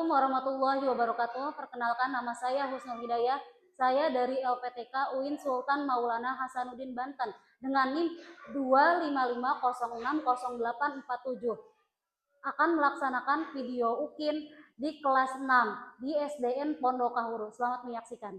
Assalamualaikum warahmatullahi wabarakatuh. Perkenalkan, nama saya Husnul Hidayah. Saya dari LPTK UIN Sultan Maulana Hasanuddin Banten dengan NIM 255060847. Akan melaksanakan video UKIN di kelas 6 di SDN Pondok Kahuru. Selamat menyaksikan.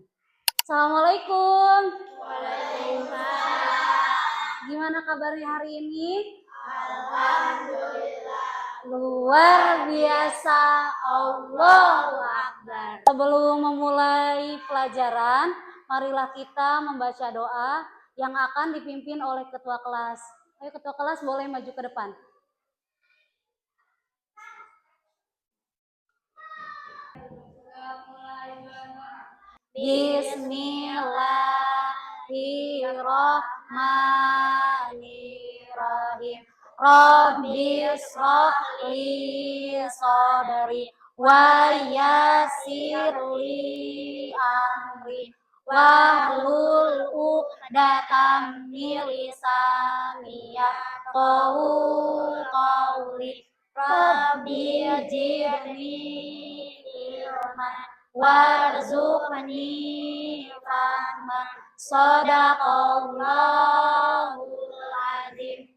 Assalamualaikum. Waalaikumsalam. Gimana kabarnya hari ini? Alhamdulillah. Luar biasa, Allahu Akbar. Sebelum memulai pelajaran, marilah kita membaca doa yang akan dipimpin oleh ketua kelas. Ayo ketua kelas boleh maju ke depan. Bismillahirrahmanirrahim. Rabbi shrah li sadri wa yassir li amri wahlul 'uqdatam min lisani yafqahu qawli. Rabbi zidni ilman warzuqni fahman. Shadaqallahul azim.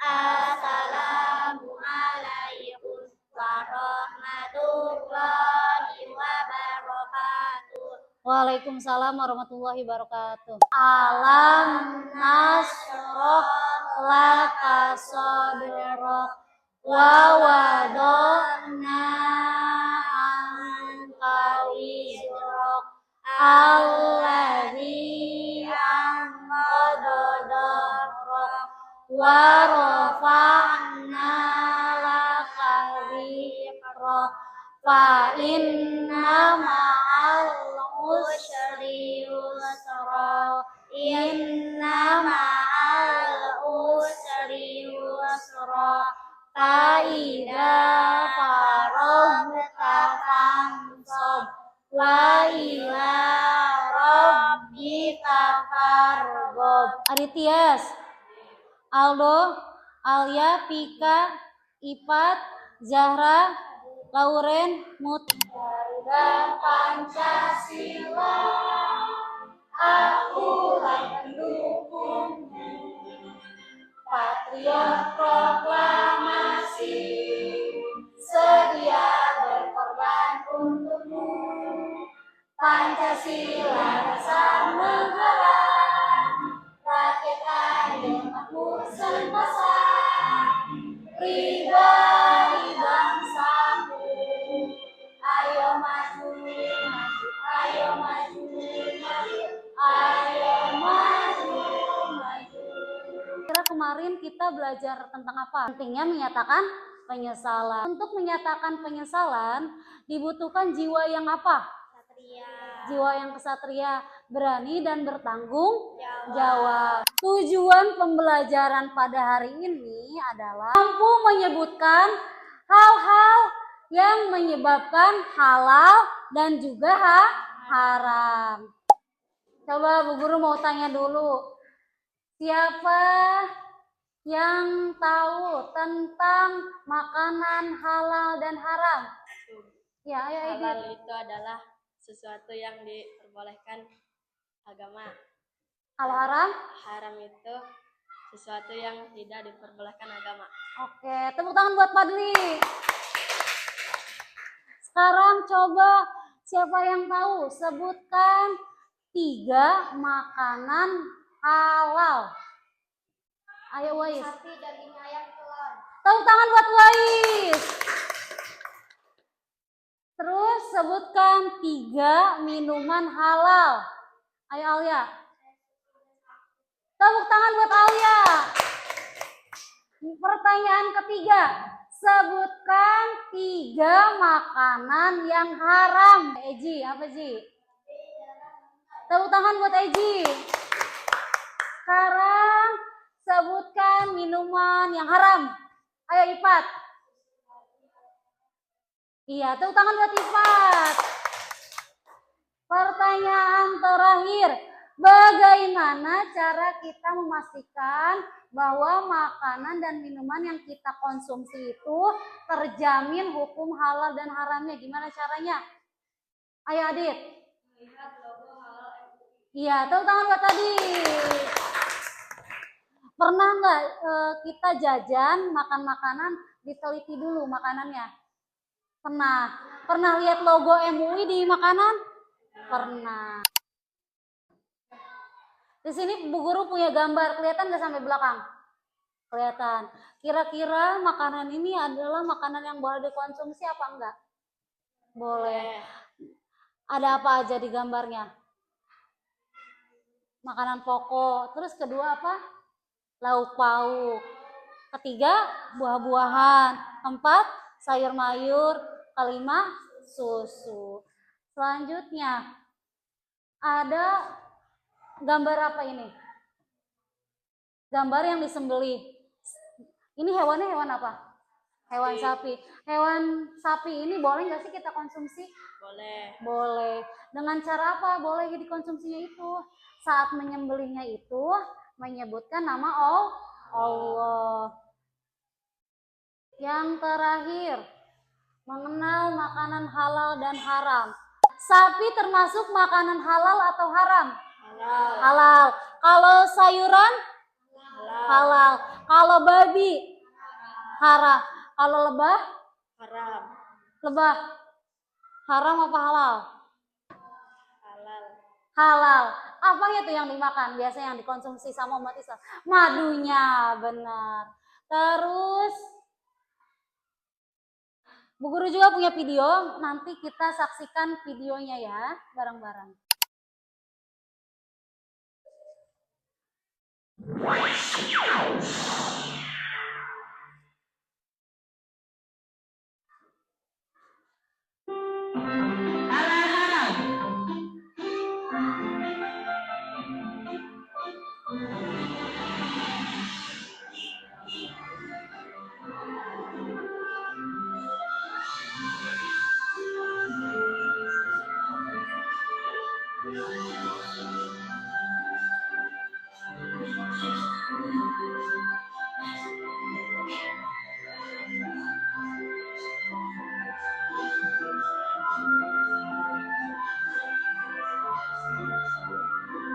Assalamualaikum warahmatullahi wabarakatuh. Waalaikumsalam warahmatullahi wabarakatuh. Alam nasroh laka sadrak wa wada'na anka wizrak alladzi anqadha dhahrak wa rafa'na laka dzikrak fa inna ma'al usri yusra inna ma'al usri yusra fa idza faragta fansab wa ila rabbika farghab. Aditya, Aldo, Alia, Pika, Ipat, Zahra, Lauren, Mut. Garuda Pancasila, akulah pendukungmu. Patriot proklamasi, sedia berkorban untukmu. Pancasila dasar negara, rakyat adil makmur sentosa, pribadi bangsamu. Ayo maju, maju, ayo maju, maju, ayo maju, maju. Kira kemarin kita belajar tentang apa? Pentingnya menyatakan penyesalan. Untuk menyatakan penyesalan dibutuhkan jiwa yang apa? Jiwa yang kesatria, berani dan bertanggung jawab. Tujuan pembelajaran pada hari ini adalah mampu menyebutkan hal-hal yang menyebabkan halal dan juga haram. Coba Bu Guru mau tanya dulu, siapa yang tahu tentang makanan halal dan haram? Ya, ayo Edi. Halal itu adalah sesuatu yang diperbolehkan agama. Kalau haram? Haram itu sesuatu yang tidak diperbolehkan agama. Oke, tepuk tangan buat Padli. Sekarang coba siapa yang tahu sebutkan 3 makanan halal. Ayo Wais. Sapi, daging ayam, telur. Tepuk tangan buat Wais. Terus sebutkan 3 minuman halal. Ayo Alia. Tepuk tangan buat Alia. Pertanyaan ketiga, sebutkan 3 makanan yang haram. Eji, apa Ji? Tepuk tangan buat Eji. Sekarang sebutkan minuman yang haram. Ayo Ipat. Iya, tepuk tangan buat Ipat. Pertanyaan terakhir, bagaimana cara kita memastikan bahwa makanan dan minuman yang kita konsumsi itu terjamin hukum halal dan haramnya. Gimana caranya? Ayo Adit. Lihat logo halal MUI. Iya, tepuk tangan buat tadi. Pernah nggak kita jajan makan makanan diteliti dulu makanannya? Pernah. Pernah lihat logo MUI di makanan? Pernah. Di sini Bu Guru punya gambar, kelihatan nggak sampai belakang? Kelihatan. Kira-kira makanan ini adalah makanan yang boleh dikonsumsi apa enggak? Boleh. Ada apa aja di gambarnya? Makanan pokok. Terus kedua apa? Lauk pauk. Ketiga, buah-buahan. Keempat, sayur mayur. Kelima, susu. Selanjutnya, ada gambar apa ini? Gambar yang disembelih. Ini hewannya hewan apa? Hewan sapi. Hewan sapi ini boleh nggak sih kita konsumsi? Boleh. Boleh. Dengan cara apa boleh dikonsumsinya itu? Saat menyembelihnya itu menyebutkan nama Allah. Yang terakhir, mengenal makanan halal dan haram. Sapi termasuk makanan halal atau haram? Halal. Halal. Kalau sayuran? Halal. Halal. Kalau babi? Haram. Kalau lebah? Haram. Lebah. Haram apa halal? Halal. Halal. Apanya tuh yang dimakan? Biasanya yang dikonsumsi sama umat Islam. Madunya, benar. Terus Bu Guru juga punya video, nanti kita saksikan videonya ya, bareng-bareng. Halal haram.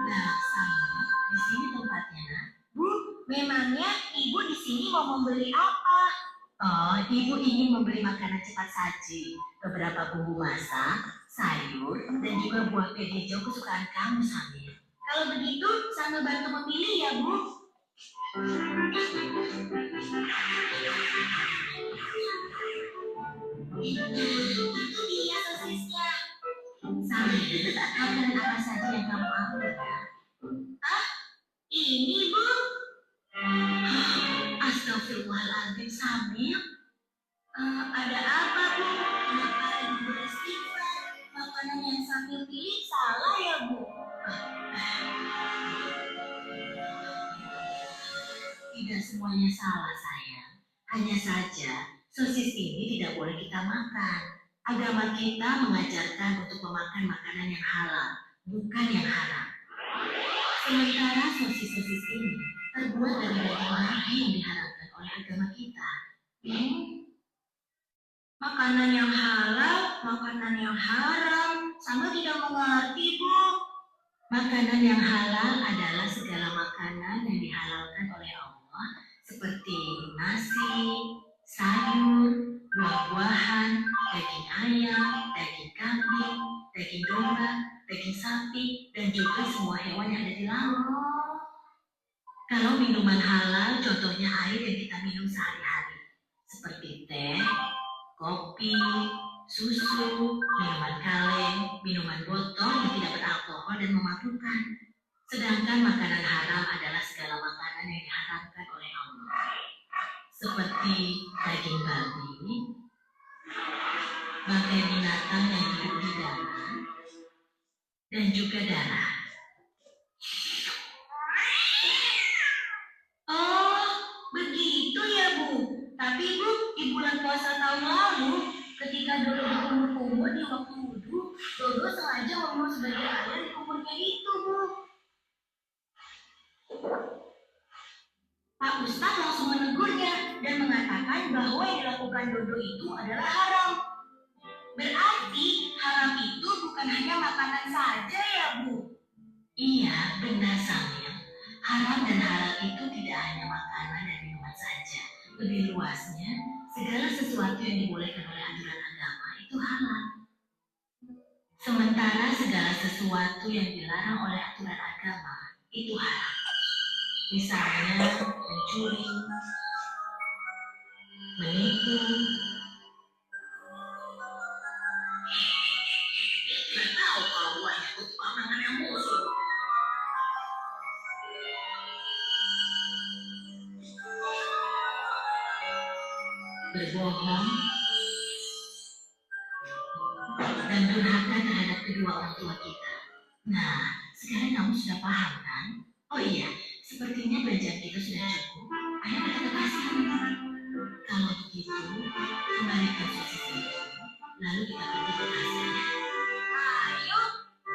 Nah, sama di sini tempatnya. Bu, memangnya Ibu di sini mau membeli apa? Oh, Ibu ingin membeli makanan cepat saji, beberapa bumbu masak, sayur, dan juga buah peh hijau kesukaan kamu, Samir. Kalau begitu, sama bantu memilih ya, Bu. Itu dia sosisnya. Samir, makanan apa saja yang kamu ambil ya? Ah, ini Bu. Astagfirullahaladzim, Samir. Ada apa Bu? Kenapa Ibu beristighfar? Makanan yang Samir pilih salah ya Bu? Tidak semuanya salah sayang. Hanya saja sosis ini tidak boleh kita makan. Agama kita mengajarkan untuk memakan makanan yang halal, bukan yang haram. Sementara sosis-sosis ini terbuat dari daging babi yang diharamkan oleh agama kita. Makanan yang halal, makanan yang haram, sama tidak mengerti Bu. Makanan yang halal adalah segala makanan yang dihalalkan oleh Allah, seperti nasi, sayur, buah-buahan, daging ayam, daging kambing, daging domba, daging sapi, dan juga semua hewan yang ada di laut. Kalau minuman halal, contohnya air yang kita minum sehari-hari, seperti teh, kopi, susu, minuman kaleng, minuman botol yang tidak beralkohol dan memabukkan. Sedangkan makanan haram adalah segala makanan yang diharamkan oleh Allah, seperti daging babi, bangkai binatang yang hidup di darat, dan juga darah. Oh, begitu ya Bu. Tapi Bu, di bulan puasa tahun lalu, ketika Dodo berkumur-kumur di waktu wudhu, Dodo sengaja membuang sebagian air di kumurnya itu Bu. Pak Ustadz langsung menegurnya dan mengatakan bahwa yang dilakukan Dodo itu adalah haram. Berarti haram itu bukan hanya makanan saja ya Bu? Iya, benar Samil. Haram dan halal itu tidak hanya makanan dan minuman saja. Lebih luasnya, segala sesuatu yang dibolehkan oleh aturan agama itu halal. Sementara segala sesuatu yang dilarang oleh aturan agama itu haram. Misalnya mencuri, menipu, tidak tahu kalau buahnya itu pandangan yang musuh. Berbohong dan durhaka terhadap kedua orang tua kita. Nah, sekarang kamu sudah paham kan? Oh iya, sepertinya belajar kita sudah cukup. Ayo kita ke kasih. Kalau begitu, kembalikan sosis itu. Lalu kita pergi ke kasih. Ayo,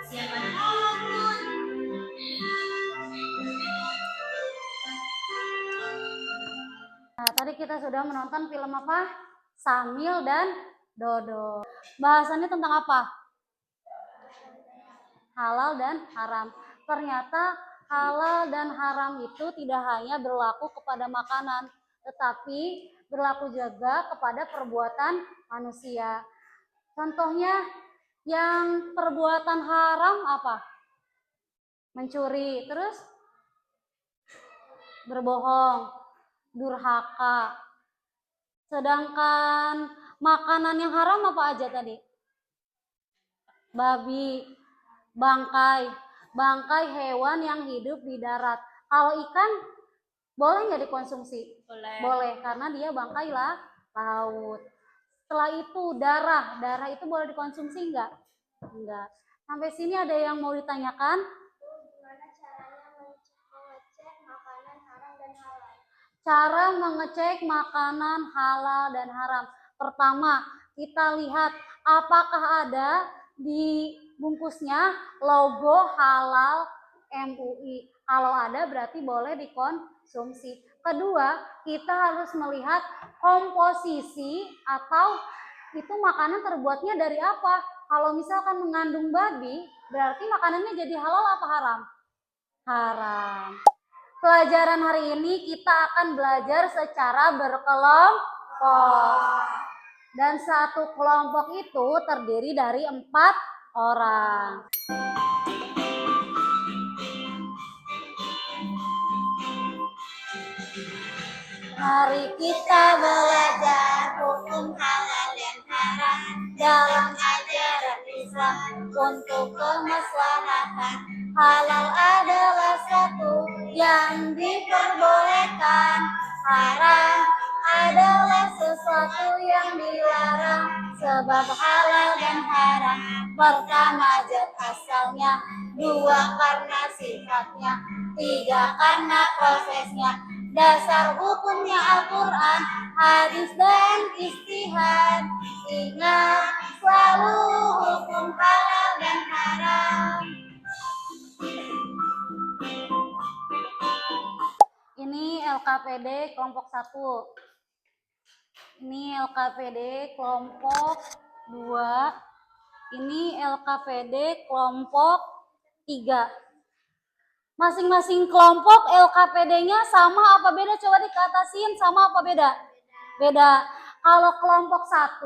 siapa dulu pun? Nah, tadi kita sudah menonton film apa? Samil dan Dodo. Bahasannya tentang apa? Halal dan haram. Ternyata halal dan haram itu tidak hanya berlaku kepada makanan, tetapi berlaku juga kepada perbuatan manusia. Contohnya yang perbuatan haram apa? Mencuri, terus berbohong, durhaka. Sedangkan makanan yang haram apa aja tadi? Babi, bangkai hewan yang hidup di darat. Kalau ikan boleh nggak dikonsumsi? Boleh. Boleh, karena dia bangkai laut. Setelah itu darah itu boleh dikonsumsi nggak? Enggak. Sampai sini ada yang mau ditanyakan? Gimana caranya mengecek makanan haram dan halal? Cara mengecek makanan halal dan haram. Pertama, kita lihat apakah ada di bungkusnya logo halal MUI. Kalau ada berarti boleh dikonsumsi. Kedua, kita harus melihat komposisi atau itu makanan terbuatnya dari apa. Kalau misalkan mengandung babi, berarti makanannya jadi halal apa haram? Haram. Pelajaran hari ini kita akan belajar secara berkelompok. Dan satu kelompok itu terdiri dari 4 orang. Mari kita belajar hukum halal dan haram dalam ajaran Islam untuk kemaslahatan. Halal adalah satu yang diperbolehkan, haram adalah sesuatu yang dilarang. Sebab halal dan haram pertama zat asalnya, dua karena sifatnya, tiga karena prosesnya. Dasar hukumnya Al-Quran, hadis dan istihad. Ingat selalu hukum halal dan haram. Ini LKPD kelompok 1. Ini LKPD kelompok 2. Ini LKPD kelompok 3. Masing-masing kelompok LKPD-nya sama apa beda? Coba dikatasin sama apa beda? Beda. Kalau kelompok 1,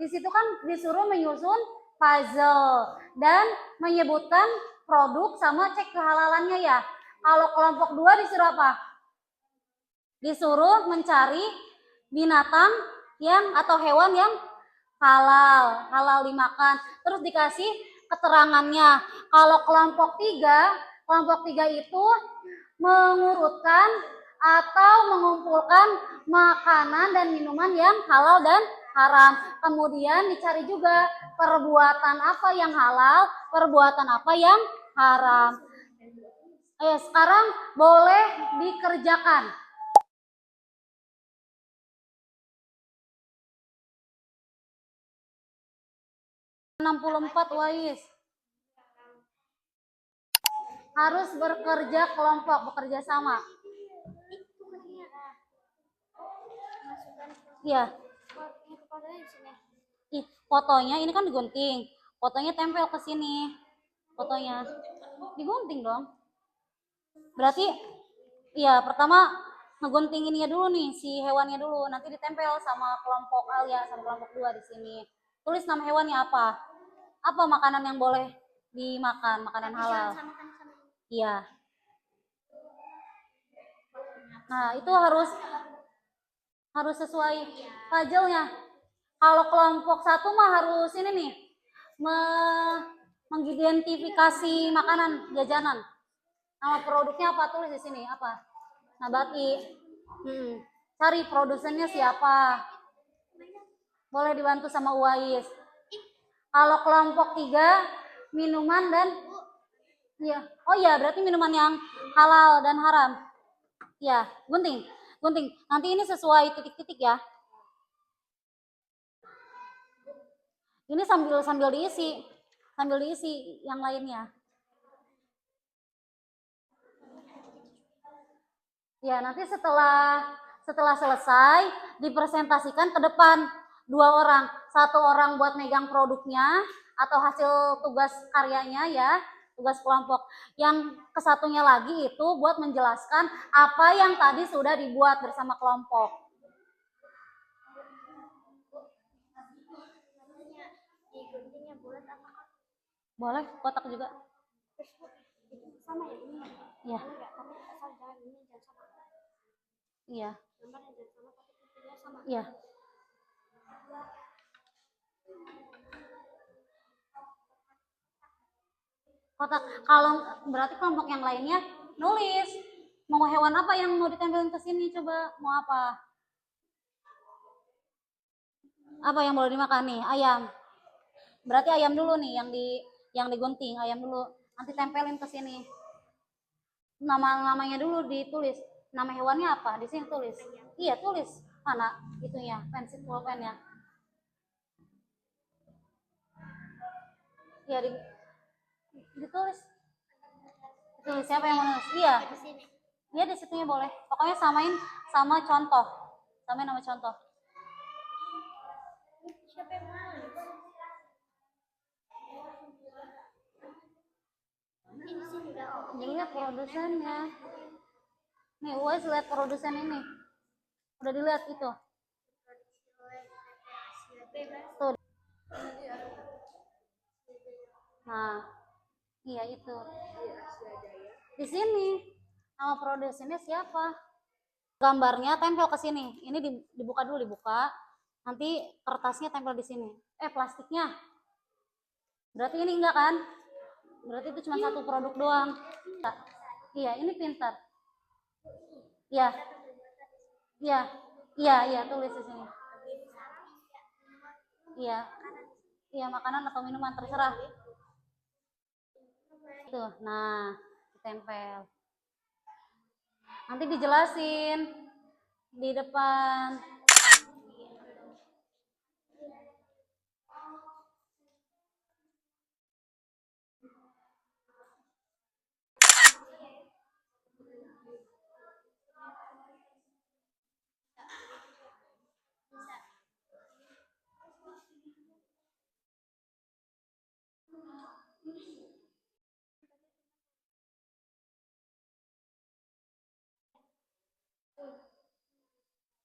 di situ kan disuruh menyusun puzzle dan menyebutkan produk sama cek kehalalannya ya. Kalau kelompok 2 disuruh apa? Disuruh mencari binatang yang atau hewan yang halal dimakan. Terus dikasih keterangannya. Kalau kelompok 3 itu mengurutkan atau mengumpulkan makanan dan minuman yang halal dan haram. Kemudian dicari juga perbuatan apa yang halal, perbuatan apa yang haram. Sekarang boleh dikerjakan. Wais. Harus bekerja kelompok, bekerja sama. Iya. Ih, fotonya ini kan digunting. Fotonya tempel ke sini. Fotonya digunting dong. Berarti iya, pertama ngegunting ininya dulu nih, si hewannya dulu, nanti ditempel sama kelompok Alia sama kelompok 2 di sini. Tulis nama hewannya apa? Apa makanan yang boleh dimakan, makanan halal? Iya. Nah, itu harus sesuai puzzle-nya. Kalau kelompok 1 mah harus ini nih, mengidentifikasi makanan jajanan. Nama produknya apa, tulis di sini apa? Nabati. Cari produsennya siapa. Boleh dibantu sama Uwais. Kalau kelompok 3 minuman dan iya. Oh iya, berarti minuman yang halal dan haram. Ya, gunting. Gunting. Nanti ini sesuai titik-titik ya. Ini sambil diisi. Sambil diisi yang lainnya. Ya, nanti setelah selesai dipresentasikan ke depan 2 orang. 1 orang buat megang produknya atau hasil tugas karyanya ya, tugas kelompok. Yang kesatunya lagi itu buat menjelaskan apa yang tadi sudah dibuat bersama kelompok. Boleh, kotak juga. Sama ya ini. Iya. Tapi asal jangan ini jangan sama. Iya. Gambarnya jangan sama tapi bentuknya sama. Iya. Kotak. Kalau berarti kelompok yang lainnya nulis mau hewan apa yang mau ditempelin ke sini, coba mau apa? Apa yang boleh dimakan nih? Ayam. Berarti ayam dulu nih yang digunting, ayam dulu. Nanti tempelin ke sini. Namanya dulu ditulis. Nama hewannya apa? Di sini tulis. Iya, tulis. Mana itunya? Pensil pulpennya. Iya, ditulis. Ditulis siapa yang menulis? Iya. Iya, di situnya boleh. Pokoknya samain sama contoh. Samain nama contoh. Siapa yang menulis? Ini sih udah. Dilihat produsennya. Nih, Uwais lihat produsen ini. Udah dilihat itu. Tuh. Nah, iya itu. Di sini nama produsennya siapa? Gambarnya tempel ke sini. Ini dibuka dulu, dibuka. Nanti kertasnya tempel di sini. Plastiknya. Berarti ini enggak kan? Berarti itu cuma satu produk doang. Iya, ini pintar. Iya. Iya. Iya, tulis di sini. Iya. Iya, makanan atau minuman terserah. Tuh, nah, ditempel. Nanti dijelasin di depan.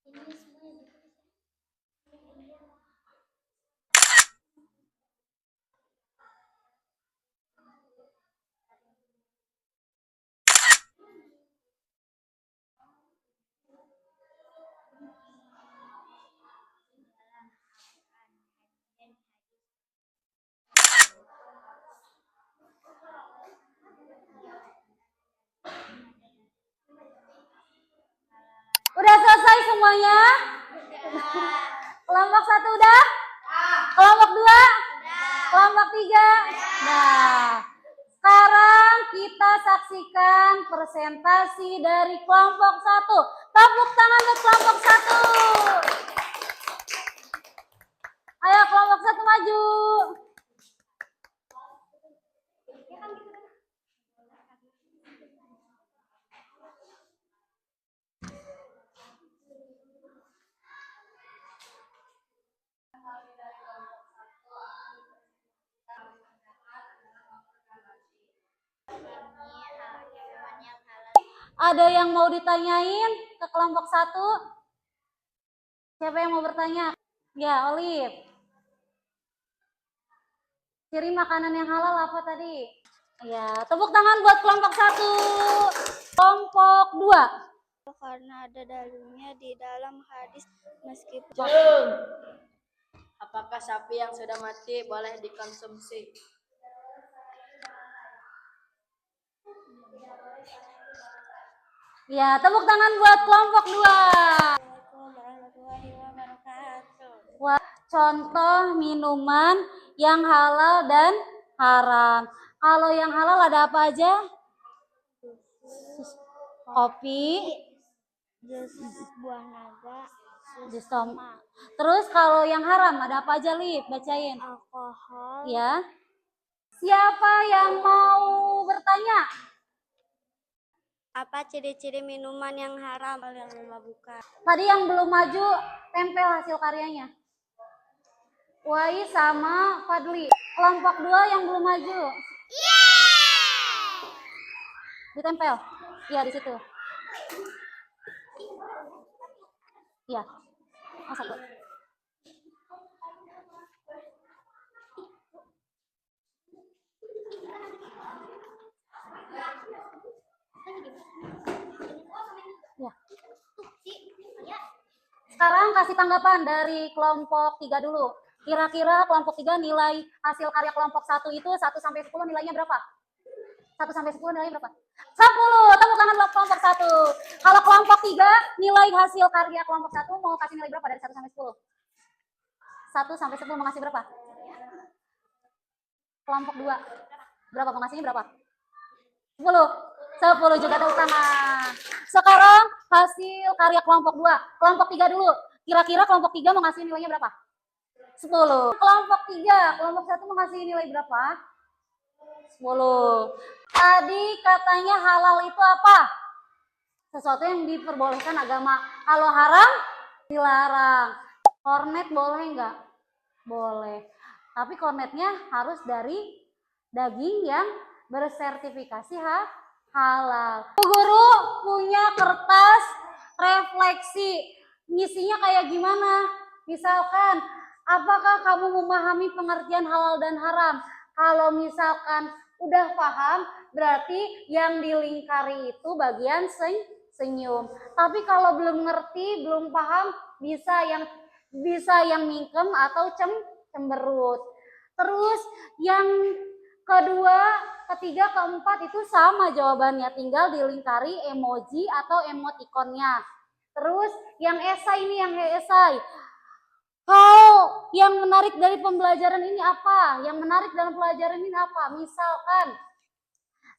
Ini semuanya. Udah selesai semuanya? Kelompok 1 udah? Kelompok 2? Kelompok 3? Nah, sekarang kita saksikan presentasi dari kelompok 1. Tepuk tangan untuk kelompok 1. Ayo kelompok 1 maju. Ada yang mau ditanyain ke kelompok 1? Siapa yang mau bertanya? Ya, Olive. Ciri makanan yang halal apa tadi? Ya, tepuk tangan buat kelompok 1. Kelompok 2. Karena ada dalilnya di dalam hadis meskipun Apakah sapi yang sudah mati boleh dikonsumsi? Ya, tepuk tangan buat kelompok 2. Assalamualaikum warahmatullahi wabarakatuh. Wah, contoh minuman yang halal dan haram. Kalau yang halal ada apa aja? Kopi, Jus buah naga, jus tomat. Terus kalau yang haram ada apa aja, Lip? Bacain. alkohol, Ya. Siapa yang mau bertanya? apa ciri-ciri minuman yang haram yang memabukkan? Tadi yang belum maju, tempel hasil karyanya. Wai sama Fadli. Kelompok 2 yang belum maju. Ditempel. Iya, di situ. Iya. Oh, satu. Ya. Sekarang kasih tanggapan dari kelompok 3 dulu. Kira-kira kelompok 3 nilai hasil karya kelompok 1 itu 1 sampai 10 nilainya berapa? 1 sampai 10 nilainya berapa? 10. Tepuk tangan buat kelompok 1. Kalau kelompok 3 nilai hasil karya kelompok 1 mau kasih nilai berapa dari 1 sampai 10? 1 sampai 10 mau ngasih berapa? Kelompok 2. Berapa mau ngasihnya berapa? 10. 10 juga tepuk tangan. Sekarang hasil karya kelompok 2. Kelompok 3 dulu. Kira-kira kelompok 3 mau ngasih nilainya berapa? 10. Kelompok 3, kelompok 1 mau ngasih nilai berapa? 10. Tadi katanya halal itu apa? Sesuatu yang diperbolehkan agama. Kalau haram, dilarang. Kornet boleh nggak? Boleh. Tapi kornetnya harus dari daging yang bersertifikasi halal. Bu Guru punya kertas refleksi. Ngisinya kayak gimana? Misalkan, apakah kamu memahami pengertian halal dan haram? Kalau misalkan udah paham, berarti yang dilingkari itu bagian senyum. Tapi kalau belum ngerti, belum paham, bisa yang mingkem atau cemberut. Terus yang kedua, ketiga, keempat itu sama jawabannya, tinggal dilingkari emoji atau emotikonnya. Terus yang esai ini, yang esai. Yang menarik dari pembelajaran ini apa? Yang menarik dalam pelajaran ini apa? Misalkan,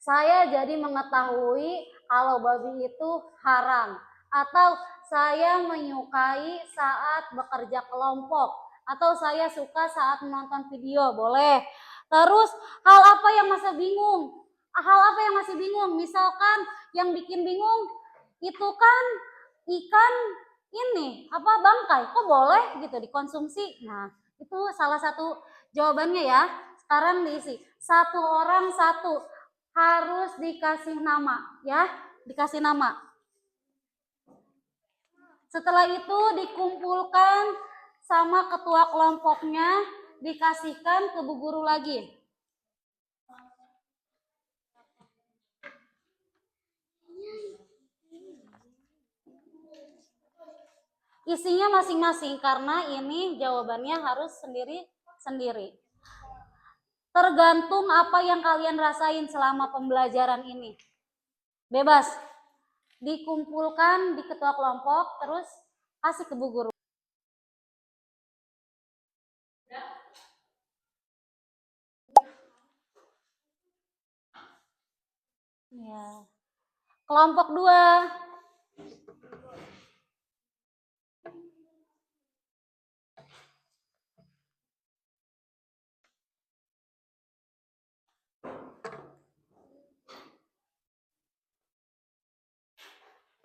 saya jadi mengetahui kalau babi itu haram. Atau saya menyukai saat bekerja kelompok. Atau saya suka saat menonton video, boleh. Terus hal apa yang masih bingung? Hal apa yang masih bingung? Misalkan yang bikin bingung itu kan ikan ini apa bangkai, kok boleh gitu dikonsumsi? Nah, itu salah satu jawabannya ya. Sekarang diisi. Satu orang satu harus dikasih nama ya, dikasih nama. Setelah itu dikumpulkan sama ketua kelompoknya, dikasihkan ke Bu Guru lagi. Isinya masing-masing karena ini jawabannya harus sendiri-sendiri. Tergantung apa yang kalian rasain selama pembelajaran ini. Bebas. Dikumpulkan di ketua kelompok, terus kasih ke Bu Guru. Ya. Kelompok 2.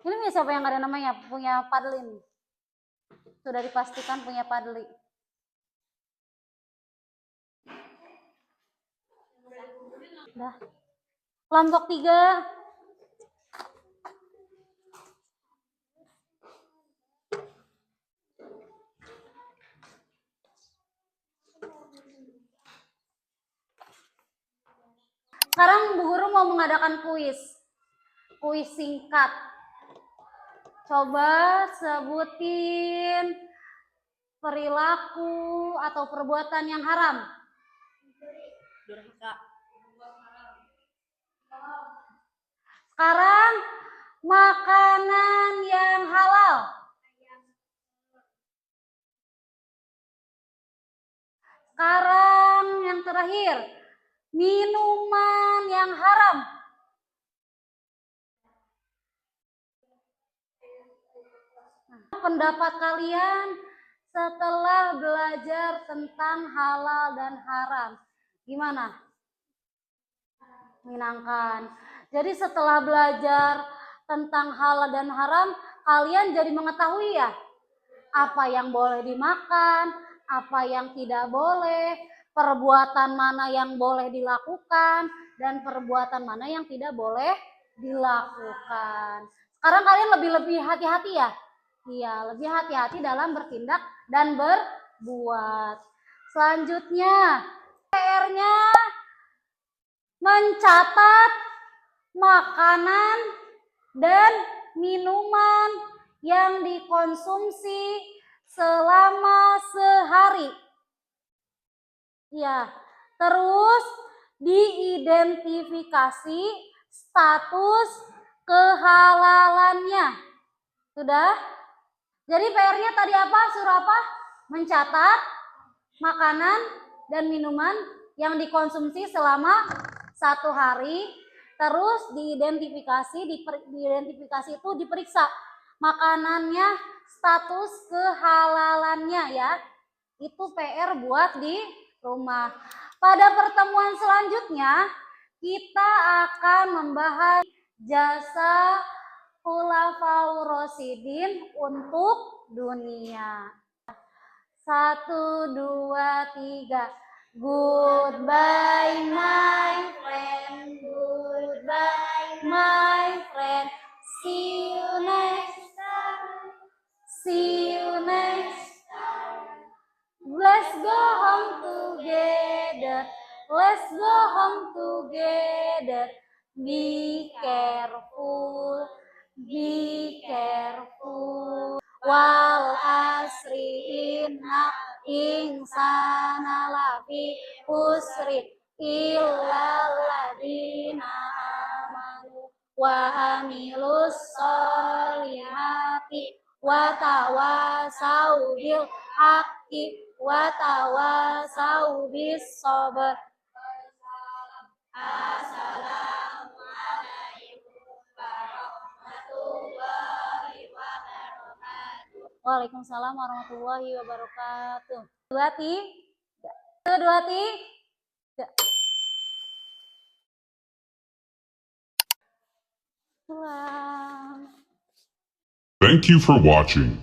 Ini siapa yang ada namanya? Punya Padlin. Sudah dipastikan punya Padli. Dah. Kelompok 3. Sekarang Bu Guru mau mengadakan kuis singkat. Coba sebutin perilaku atau perbuatan yang haram. Durhaka. Sekarang makanan yang halal. Sekarang yang terakhir, minuman yang haram. Pendapat kalian setelah belajar tentang halal dan haram, gimana? Menyenangkan. Jadi setelah belajar tentang halal dan haram, kalian jadi mengetahui ya, apa yang boleh dimakan, apa yang tidak boleh, perbuatan mana yang boleh dilakukan, dan perbuatan mana yang tidak boleh dilakukan. Sekarang kalian lebih hati-hati ya? Iya, lebih hati-hati dalam bertindak dan berbuat. Selanjutnya, PR-nya mencatat makanan dan minuman yang dikonsumsi selama sehari. Ya, terus diidentifikasi status kehalalannya. Sudah? Jadi PR-nya tadi apa? Suruh apa? Mencatat makanan dan minuman yang dikonsumsi selama 1 hari. Terus diidentifikasi itu diperiksa makanannya, status kehalalannya ya. Itu PR buat di rumah. Pada pertemuan selanjutnya kita akan membahas jasa Khulafaur Rasyidin untuk dunia. 1, 2, 3. Goodbye my friend, goodbye my friend. See you next time. See you next time. Let's go home together. Let's go home together. Be careful. Be careful. Wal asri inna insana lafi khusrin illal ladzina amanu wa amilus solihati wa tawasau bil haqqi wa tawasau bis sabr. Waalaikumsalam warahmatullahi wabarakatuh. 2 3. Pulang. Thank you for watching.